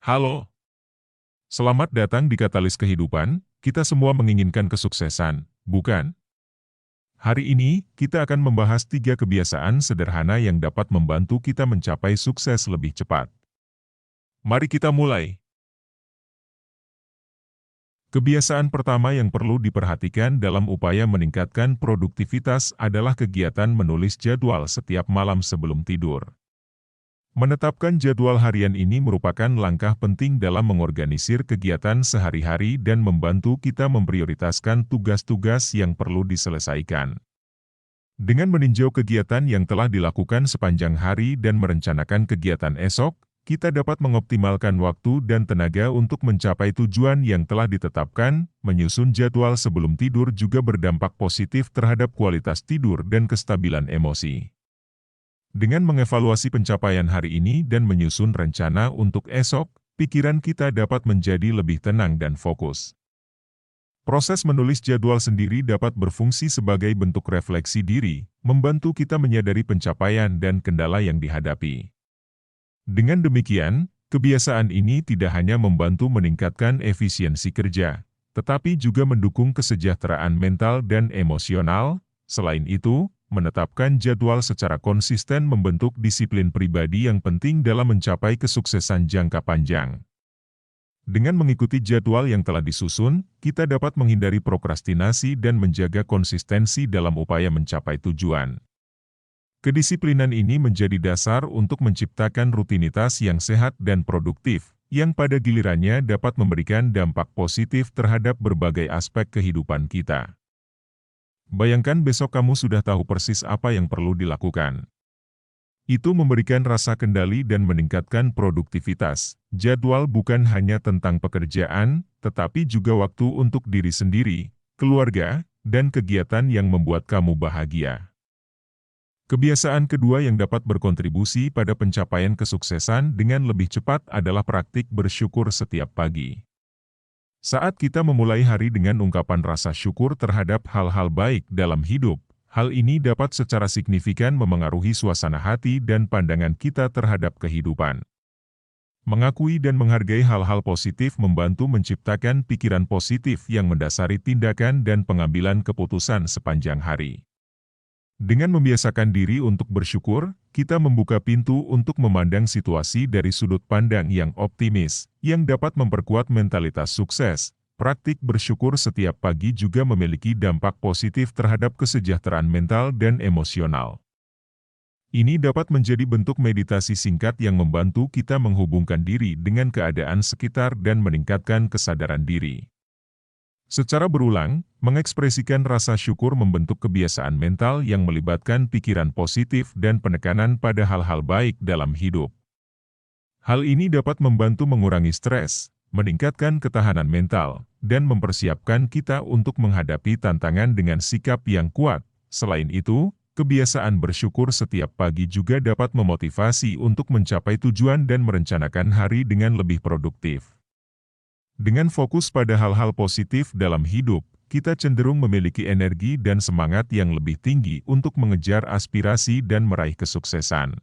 Halo, selamat datang di Katalis Kehidupan. Kita semua menginginkan kesuksesan, bukan? Hari ini, kita akan membahas 3 kebiasaan sederhana yang dapat membantu kita mencapai sukses lebih cepat. Mari kita mulai. Kebiasaan pertama yang perlu diperhatikan dalam upaya meningkatkan produktivitas adalah kegiatan menulis jadwal setiap malam sebelum tidur. Menetapkan jadwal harian ini merupakan langkah penting dalam mengorganisir kegiatan sehari-hari dan membantu kita memprioritaskan tugas-tugas yang perlu diselesaikan. Dengan meninjau kegiatan yang telah dilakukan sepanjang hari dan merencanakan kegiatan esok, kita dapat mengoptimalkan waktu dan tenaga untuk mencapai tujuan yang telah ditetapkan. Menyusun jadwal sebelum tidur juga berdampak positif terhadap kualitas tidur dan kestabilan emosi. Dengan mengevaluasi pencapaian hari ini dan menyusun rencana untuk esok, pikiran kita dapat menjadi lebih tenang dan fokus. Proses menulis jadwal sendiri dapat berfungsi sebagai bentuk refleksi diri, membantu kita menyadari pencapaian dan kendala yang dihadapi. Dengan demikian, kebiasaan ini tidak hanya membantu meningkatkan efisiensi kerja, tetapi juga mendukung kesejahteraan mental dan emosional. Selain itu, menetapkan jadwal secara konsisten membentuk disiplin pribadi yang penting dalam mencapai kesuksesan jangka panjang. Dengan mengikuti jadwal yang telah disusun, kita dapat menghindari prokrastinasi dan menjaga konsistensi dalam upaya mencapai tujuan. Kedisiplinan ini menjadi dasar untuk menciptakan rutinitas yang sehat dan produktif, yang pada gilirannya dapat memberikan dampak positif terhadap berbagai aspek kehidupan kita. Bayangkan besok kamu sudah tahu persis apa yang perlu dilakukan. Itu memberikan rasa kendali dan meningkatkan produktivitas. Jadwal bukan hanya tentang pekerjaan, tetapi juga waktu untuk diri sendiri, keluarga, dan kegiatan yang membuat kamu bahagia. Kebiasaan kedua yang dapat berkontribusi pada pencapaian kesuksesan dengan lebih cepat adalah praktik bersyukur setiap pagi. Saat kita memulai hari dengan ungkapan rasa syukur terhadap hal-hal baik dalam hidup, hal ini dapat secara signifikan memengaruhi suasana hati dan pandangan kita terhadap kehidupan. Mengakui dan menghargai hal-hal positif membantu menciptakan pikiran positif yang mendasari tindakan dan pengambilan keputusan sepanjang hari. Dengan membiasakan diri untuk bersyukur, kita membuka pintu untuk memandang situasi dari sudut pandang yang optimis, yang dapat memperkuat mentalitas sukses. Praktik bersyukur setiap pagi juga memiliki dampak positif terhadap kesejahteraan mental dan emosional. Ini dapat menjadi bentuk meditasi singkat yang membantu kita menghubungkan diri dengan keadaan sekitar dan meningkatkan kesadaran diri. Secara berulang, mengekspresikan rasa syukur membentuk kebiasaan mental yang melibatkan pikiran positif dan penekanan pada hal-hal baik dalam hidup. Hal ini dapat membantu mengurangi stres, meningkatkan ketahanan mental, dan mempersiapkan kita untuk menghadapi tantangan dengan sikap yang kuat. Selain itu, kebiasaan bersyukur setiap pagi juga dapat memotivasi untuk mencapai tujuan dan merencanakan hari dengan lebih produktif. Dengan fokus pada hal-hal positif dalam hidup, kita cenderung memiliki energi dan semangat yang lebih tinggi untuk mengejar aspirasi dan meraih kesuksesan.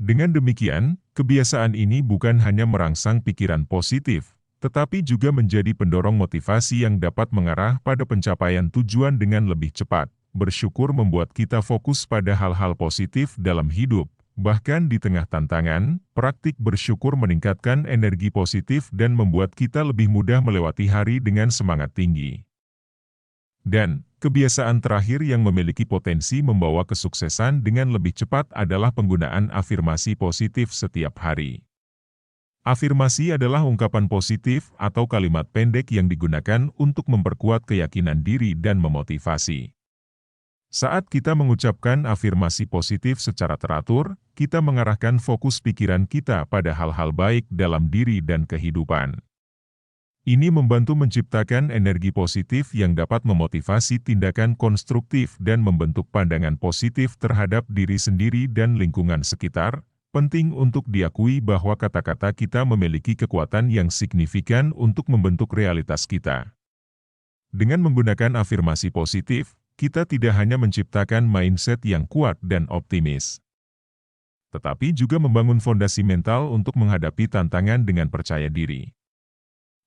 Dengan demikian, kebiasaan ini bukan hanya merangsang pikiran positif, tetapi juga menjadi pendorong motivasi yang dapat mengarah pada pencapaian tujuan dengan lebih cepat. Bersyukur membuat kita fokus pada hal-hal positif dalam hidup. Bahkan di tengah tantangan, praktik bersyukur meningkatkan energi positif dan membuat kita lebih mudah melewati hari dengan semangat tinggi. Dan, kebiasaan terakhir yang memiliki potensi membawa kesuksesan dengan lebih cepat adalah penggunaan afirmasi positif setiap hari. Afirmasi adalah ungkapan positif atau kalimat pendek yang digunakan untuk memperkuat keyakinan diri dan memotivasi. Saat kita mengucapkan afirmasi positif secara teratur, kita mengarahkan fokus pikiran kita pada hal-hal baik dalam diri dan kehidupan. Ini membantu menciptakan energi positif yang dapat memotivasi tindakan konstruktif dan membentuk pandangan positif terhadap diri sendiri dan lingkungan sekitar. Penting untuk diakui bahwa kata-kata kita memiliki kekuatan yang signifikan untuk membentuk realitas kita. Dengan menggunakan afirmasi positif, kita tidak hanya menciptakan mindset yang kuat dan optimis. tetapi juga membangun fondasi mental untuk menghadapi tantangan dengan percaya diri.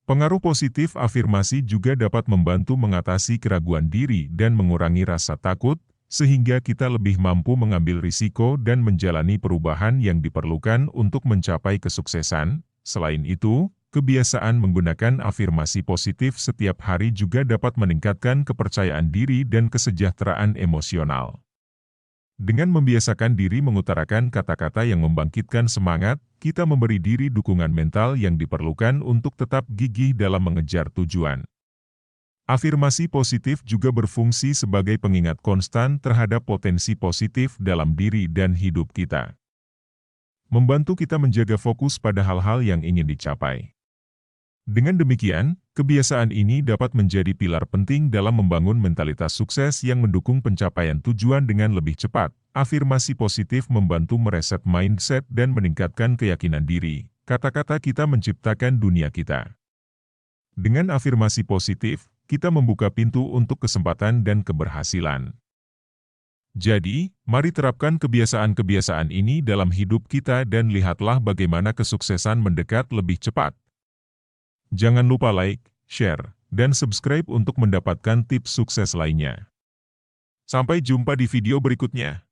Pengaruh positif afirmasi juga dapat membantu mengatasi keraguan diri dan mengurangi rasa takut, sehingga kita lebih mampu mengambil risiko dan menjalani perubahan yang diperlukan untuk mencapai kesuksesan. Selain itu, kebiasaan menggunakan afirmasi positif setiap hari juga dapat meningkatkan kepercayaan diri dan kesejahteraan emosional. Dengan membiasakan diri mengutarakan kata-kata yang membangkitkan semangat, kita memberi diri dukungan mental yang diperlukan untuk tetap gigih dalam mengejar tujuan. Afirmasi positif juga berfungsi sebagai pengingat konstan terhadap potensi positif dalam diri dan hidup kita. Membantu kita menjaga fokus pada hal-hal yang ingin dicapai. Dengan demikian, kebiasaan ini dapat menjadi pilar penting dalam membangun mentalitas sukses yang mendukung pencapaian tujuan dengan lebih cepat. Afirmasi positif membantu mereset mindset dan meningkatkan keyakinan diri. Kata-kata kita menciptakan dunia kita. Dengan afirmasi positif, kita membuka pintu untuk kesempatan dan keberhasilan. Jadi, mari terapkan kebiasaan-kebiasaan ini dalam hidup kita dan lihatlah bagaimana kesuksesan mendekat lebih cepat. Jangan lupa like, share, dan subscribe untuk mendapatkan tips sukses lainnya. Sampai jumpa di video berikutnya.